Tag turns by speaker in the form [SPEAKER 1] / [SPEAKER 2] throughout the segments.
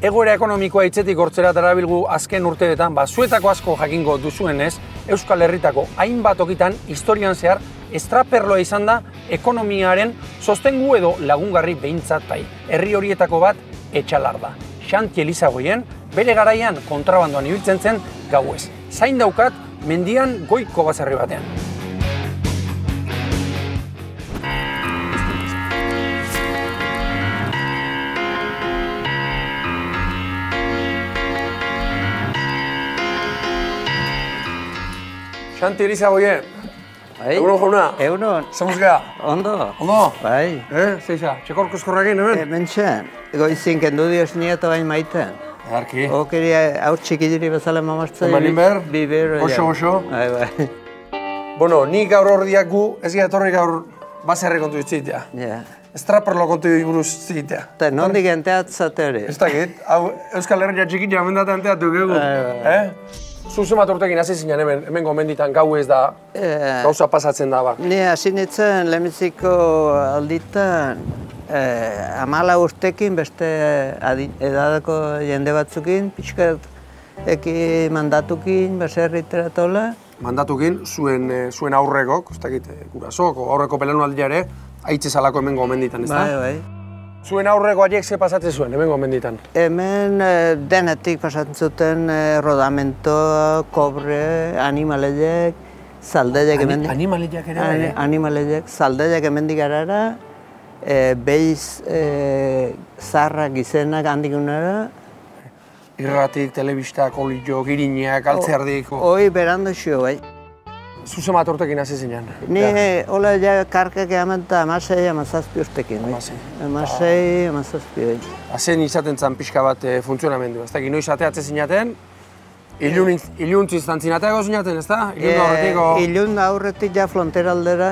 [SPEAKER 1] Egoera ekonomikoa hitzetik hortzera darabilgu azken urteetan, zuetako asko jakingo duzuenez, Euskal Herritako hainbat tokitan historian zehar estraperloa izan da ekonomiaren sostengu edo lagungarri behintzat bai. Herri horietako bat Etxalar da. Xanti Elizagoien bere garaian kontrabandoan ibiltzen zen gauez. Zain daukat mendian goiko baserri batean. Xanti Elizagoien. Egunon jauna?
[SPEAKER 2] Egunon.
[SPEAKER 1] Zemuz gara?
[SPEAKER 2] Ondo.
[SPEAKER 1] Ondo?
[SPEAKER 2] Bai.
[SPEAKER 1] Zeiza, txekorko eskorrakin hemen?
[SPEAKER 2] Hementxean. Goizin kendu dios nieto bain maiten.
[SPEAKER 1] Arki.
[SPEAKER 2] Okeri hau txikidiri bezala mamartza.
[SPEAKER 1] Emanin ber?
[SPEAKER 2] Biber.
[SPEAKER 1] Oso.
[SPEAKER 2] Bai, bai.
[SPEAKER 1] Bueno, nik gaur hor diak gu, ez gira etorri gaur baserri kontu ditzitea.
[SPEAKER 2] Ja.
[SPEAKER 1] Estraperlo kontu buruz zitea.
[SPEAKER 2] Eta nondik enteatzate hori?
[SPEAKER 1] Ez dakit, hau Euskal Herria txikitia mendata enteatu gegu. Zuzemat urtekin hasi zinen hemen gomenditan gau ez da, gauza pasatzen da bak.
[SPEAKER 2] Ni hasi nintzen lehenbiziko alditan 14 urtekin beste edadako jende batzukin, pixkat eki mandatukin, baserritera tola.
[SPEAKER 1] Mandatukin, zuen aurrekok, ez dakit, gurasok, aurreko pelanaldia ere, haitze salako hemen gomenditan, ez da?
[SPEAKER 2] Bai.
[SPEAKER 1] Zuen aurreko haiek ze pasatzen zuen, hemen gomenditan?
[SPEAKER 2] Hemen denetik pasatzen zuten rodamento, kobre, animaleiek, zaldeiek hemendik.
[SPEAKER 1] Animaleiek ere bai?
[SPEAKER 2] Animaleiek, zaldeiek hemendik arara, behiz zarrak izenak handik unara.
[SPEAKER 1] Irratik, telebistak, olio, girineak, altzeardik.
[SPEAKER 2] Hoi berando xio, bai.
[SPEAKER 1] Zuzemat urtekin hasi zinen?
[SPEAKER 2] Ni hola ja karkak eamenta 16-17 urtekin. Amasei, 17.
[SPEAKER 1] Azen izaten zan pixka bat funtzionamendu, ez da? Noiz ateatze zinaten, iluntzi izan zinateago zinaten, ez da?
[SPEAKER 2] Ilun aurretik ja frontera aldera,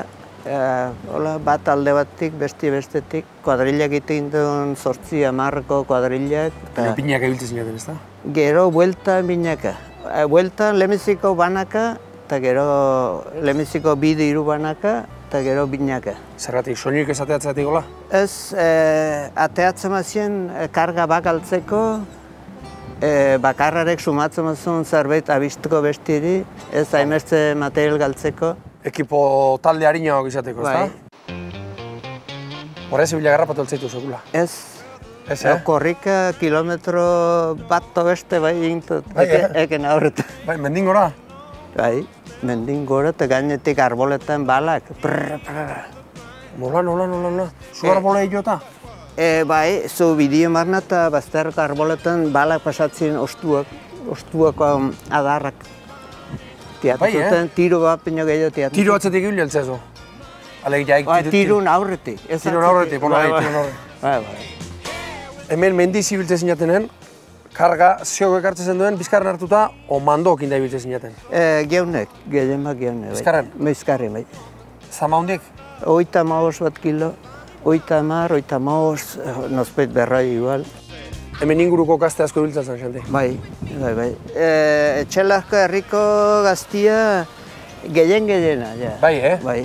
[SPEAKER 2] bat alde batik, bestetik, kuadrillak egiten duen 8-10 kuadrillak.
[SPEAKER 1] Binak ebiltzen zinaten, ez da?
[SPEAKER 2] Gero, buelta binaka. Buelta lehenbiziko banaka, eta gero lehenbiziko bide hiru banaka, eta gero binaka.
[SPEAKER 1] Zergatik, soinuik ez ateatzeatik gola?
[SPEAKER 2] Ez, ateatzen mazien karga bakaltzeko, bakarrarek sumatzen mazun zerbait abistuko bestiri, ez hainbeste material galtzeko.
[SPEAKER 1] Ekipo talde harinagoak izateko, ez da? Horrez zibila garrapatu altzaitu segula?
[SPEAKER 2] Ez.
[SPEAKER 1] Ez,
[SPEAKER 2] korrika kilometro bat beste bai egintut, eken aurretan.
[SPEAKER 1] Bai, mendin gora?
[SPEAKER 2] Bai, mendin gora eta gainetik arboletan balak.
[SPEAKER 1] Nola. Zu arbolei jota?
[SPEAKER 2] Bai, zu bideo marna eta bazterreko arboletan balak pasatzen ostuak adarrak. Teatzen, tiro bat pino gehiago teatzen.
[SPEAKER 1] Tiro atzetik hil jeltzezu?
[SPEAKER 2] Tirun aurretik.
[SPEAKER 1] Tirun aurretik, Bai. Hemen mendi zibiltze zinatenen, karga zeogo ekartzen zen duen, bizkarren hartuta, o mandokin da ibiltze zinaten?
[SPEAKER 2] Geunek, gehiamak geunek.
[SPEAKER 1] Bizkarren?
[SPEAKER 2] Bizkarren, bai.
[SPEAKER 1] Zama hondik?
[SPEAKER 2] 35 bat kilo, 35, nospeit berrai igual.
[SPEAKER 1] Hemen inguruko gazte asko ibiltzen zen, Xanti?
[SPEAKER 2] Bai. Etxalarko herriko gaztia gehiena, ja.
[SPEAKER 1] Bai,
[SPEAKER 2] Bai.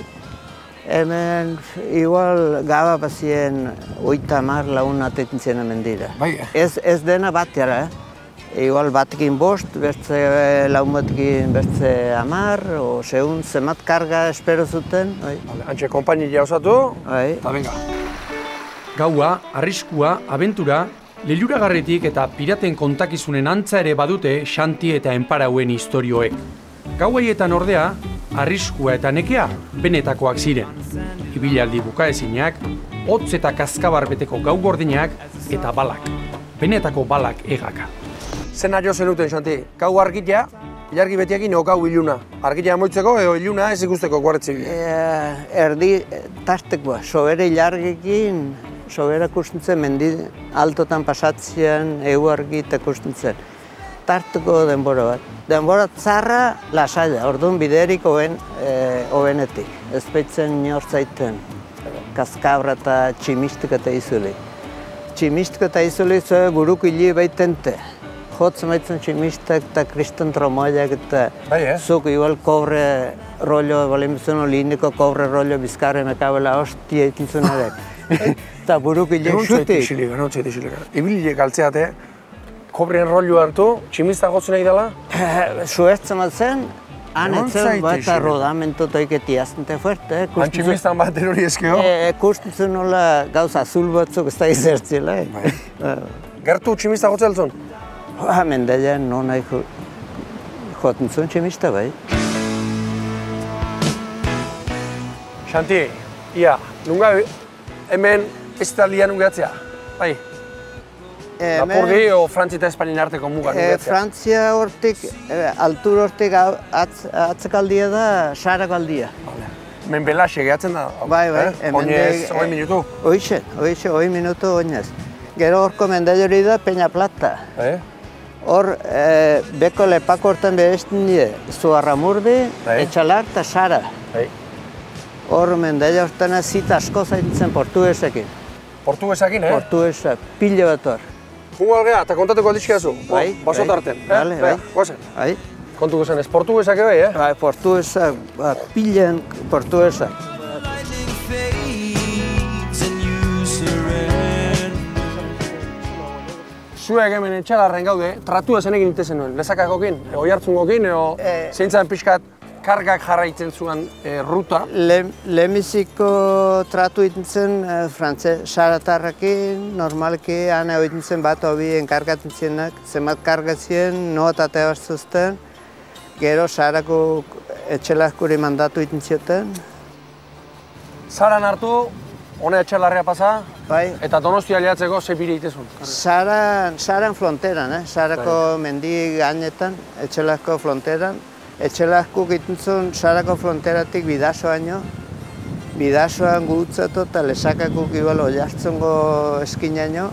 [SPEAKER 2] Hemen, igual, gaba bazien 30 lagun atetzen hemen dira.
[SPEAKER 1] Bai,
[SPEAKER 2] Ez dena bat jara, Igual batekin 5, beste lagun batekin beste 10, o segun zemat karga espero zuten.
[SPEAKER 1] Antxe, konpainia osatu, eta venga.
[SPEAKER 3] Gaua, arriskua, abentura, liluragarritik eta piraten kontakizunen antza ere badute Xanti eta Enparauen istorioek. Gauaietan ordea, arriskua eta nekea benetakoak ziren. Ibilaldi bukaezinak, hotz eta kaskabar beteko gau gordinak eta balak. Benetako balak egaka.
[SPEAKER 1] Zen nahi zenuten, Xanti? Gau argitea, ilargi betiakin o gau iluna. Argitea moitzeko edo iluna ez ikusteko guarretzi bide?
[SPEAKER 2] Erdi tastekoa, sobera ilargikin, sobera kustintzen mendi altotan pasatzen, argi eta kustintzen. Tartuko denbora bat. Denbora tzarra lasaia, orduan biderik hobenetik. Ez baitzen nortzaiten, kaskabra eta tximistik eta izuli. Tximistik eta izuli zoe buruko hili baitente. Hotz maitzen tximistak eta kriston tromoiak eta zuk igual kobre rollo, balimizun oliniko kobre rollo bizkarre mekabela hostia ikizunarek. Eta buruko hili xutik.
[SPEAKER 1] Ibilile galtzeate, kobrien rollu hartu, tximista gotzen nahi dela?
[SPEAKER 2] Suertzen bat zen, han etzen bat rodamento toiketi aztente fuerte.
[SPEAKER 1] Han tximistan bat erori ezkeo?
[SPEAKER 2] Kusten nola gauza azul batzuk ez da izertzela.
[SPEAKER 1] Gertu tximista gotzen altzun?
[SPEAKER 2] Mendaian non nahi joten zuen tximista bai.
[SPEAKER 1] Xanti, ia, nunga hemen ez da lian ungatzea, bai? Lapurdi o Frantzia eta Espainien arteko muga ungatzea?
[SPEAKER 2] Frantzia hortik, altur hortik atzekaldia da, sarako aldia.
[SPEAKER 1] Hemen belaxe gehatzen da?
[SPEAKER 2] Bai,
[SPEAKER 1] oinez, 20 minutu?
[SPEAKER 2] Hoxe, 20 minutu oinez. Gero horko mendaiori da Peña Plata. Hor, beko lepako hortan behesten die, Zuarramurdi, Etxalar eta Sara. Hor mendaia hortan zita asko zaintzen portuguesekin.
[SPEAKER 1] Portuguesekin,
[SPEAKER 2] Portuguesa, pila bat hor.
[SPEAKER 1] Jungo algea, eta kontatuko aldizkiazu?
[SPEAKER 2] Bai.
[SPEAKER 1] Basot arten.
[SPEAKER 2] Bai.
[SPEAKER 1] Gozen.
[SPEAKER 2] Bai.
[SPEAKER 1] Kontuko zen, ez portuguesak bai,
[SPEAKER 2] Bai, portuguesa, pilen portuguesa.
[SPEAKER 1] Zuek hemen Etxalarren gaude, tratua zenekin itezen nuen, lezakakokin, oihartzungokin, zeintzan pixkat kargak jarraitzen zuen ruta.
[SPEAKER 2] Lehenbiziko tratu iten Saratarrakin, normalki hane oiten zen bat hobi enkargatzen zienak, zenbat kargatzen, nota eta ebarzuzten, gero Sarako Etxelazkuri mandatu iten zioten.
[SPEAKER 1] Saran hartu, hone Etxalarrea pasa, eta Donostia aliatzeko ze bire itezun?
[SPEAKER 2] Saran fronteran, Sarako mendi gainetan, Etxelazko fronteran. Etxelazko gituntzun Sarako fronteratik Bidasoaino. Bidasoan gutzatu eta lesakakuk ibal oiartzungo eskinaino.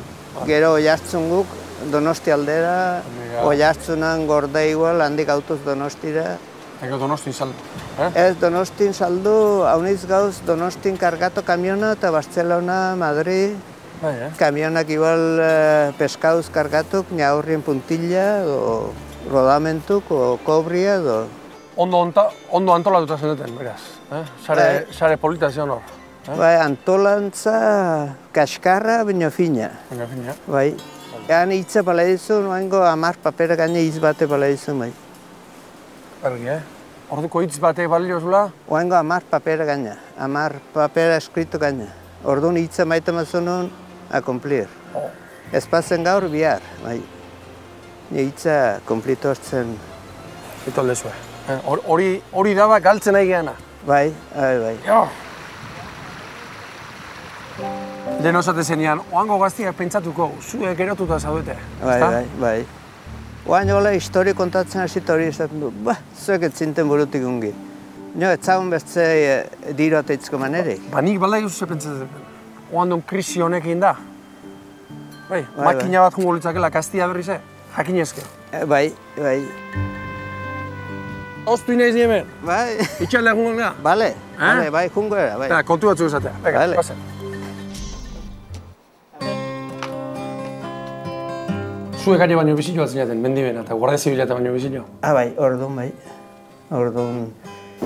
[SPEAKER 2] Gero oiartzunguk Donosti aldera, oiartzunan gorde igual, handik autoz Donostira.
[SPEAKER 1] Ego Donostin saldu,
[SPEAKER 2] Ez, Donostin saldu, hauniz gauz Donostin kargato kamiona eta Barcelona, Madrid. Kamionak igual peskauz kargatuk, niaurrien puntilla, rodamentuk, kobria,
[SPEAKER 1] Ondo antolatuta zenuten, beraz. Sare polita zion hor.
[SPEAKER 2] Bai, antolantza kaskarra, baina fina.
[SPEAKER 1] Baina fina.
[SPEAKER 2] Bai. Egan hitza pala dizun, oango 10 papera gaine hitz bate pala dizun, bai.
[SPEAKER 1] Bergi, Orduko hitz bate balio zula?
[SPEAKER 2] Oango 10 papera gaine, 10 papera eskrito gaine. Orduan hitza maite mazunun, a cumplir. Ez pasen gaur bihar, bai. Hitza konplitu hartzen.
[SPEAKER 1] Ito aldezue. Hori daba galtzen nahi geana.
[SPEAKER 2] Bai.
[SPEAKER 1] Lehen osate zenean, oango gaztiak pentsatuko, zuek erotuta zaudete.
[SPEAKER 2] Bai. Oan jola histori kontatzen hasit hori esaten du, zuek etzinten burutik ungi. Nio, etzagun beste diro ateitzko manerik.
[SPEAKER 1] Nik balda eguzu ze pentsatzen. Oan duen krisi honekin da. Makina bat jungo litzakela, kastia berri ze, jakinezke.
[SPEAKER 2] Bai.
[SPEAKER 1] Oztu inaiz niemen?
[SPEAKER 2] Bai.
[SPEAKER 1] Itxaldea jungo gara?
[SPEAKER 2] Bale, bai, jungo era, bai.
[SPEAKER 1] Kontu batzu esatea. Bale. Zuek ari baino bizitxo bat zinaten, mendibena eta guardia zibila eta baino bizitxo?
[SPEAKER 2] Bai, orduan bai.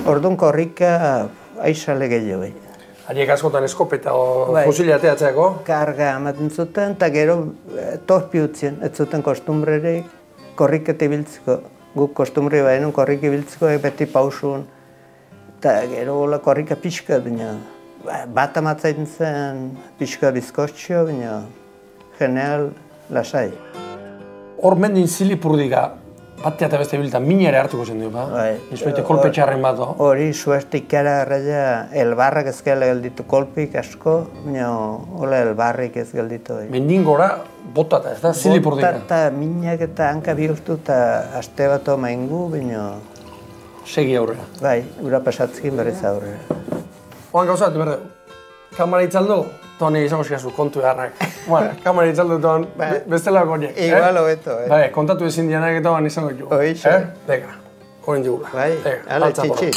[SPEAKER 2] Orduan korrika aizale gehiago bai.
[SPEAKER 1] Hariek askotan eskopeta o fusilia ateatzeako?
[SPEAKER 2] Karga amaten zuten eta gero torpi utzien, ez zuten kostumbrerek korrikete ibiltzeko. Guk kostumbre bainun korrika ibiltzeko beti pausun. Eta gero korrika pixka, baina bat amatzaiten zen pixka bizkostxo, baina general lasai.
[SPEAKER 1] Hor mendin zilipurdiga, batea eta beste biltan, mina ere hartuko zen du, ba? Izbaite kolpe txarren bat,
[SPEAKER 2] Hori suerte ikara garraia, elbarrak ez gela gelditu kolpik asko, baina hola elbarrik ez gelditu.
[SPEAKER 1] Mendin gora, botata, ez da, zilipurdiga?
[SPEAKER 2] Botata, minak eta hanka bihurtu eta aste bat maingu, baina...
[SPEAKER 1] Segi aurrera.
[SPEAKER 2] Bai, ura pasatzekin berriz aurrera.
[SPEAKER 1] Oan gauzat, berde, kamara itzaldu, toni izango zikazu, kontu eharrak. Kamara itzaldu ton, bestela goniek.
[SPEAKER 2] Igual hobeto,
[SPEAKER 1] Bai, kontatu ezin dianak eta ban izango jo.
[SPEAKER 2] Hoixe.
[SPEAKER 1] Dega, horren digula.
[SPEAKER 2] Bai, ala txitxi.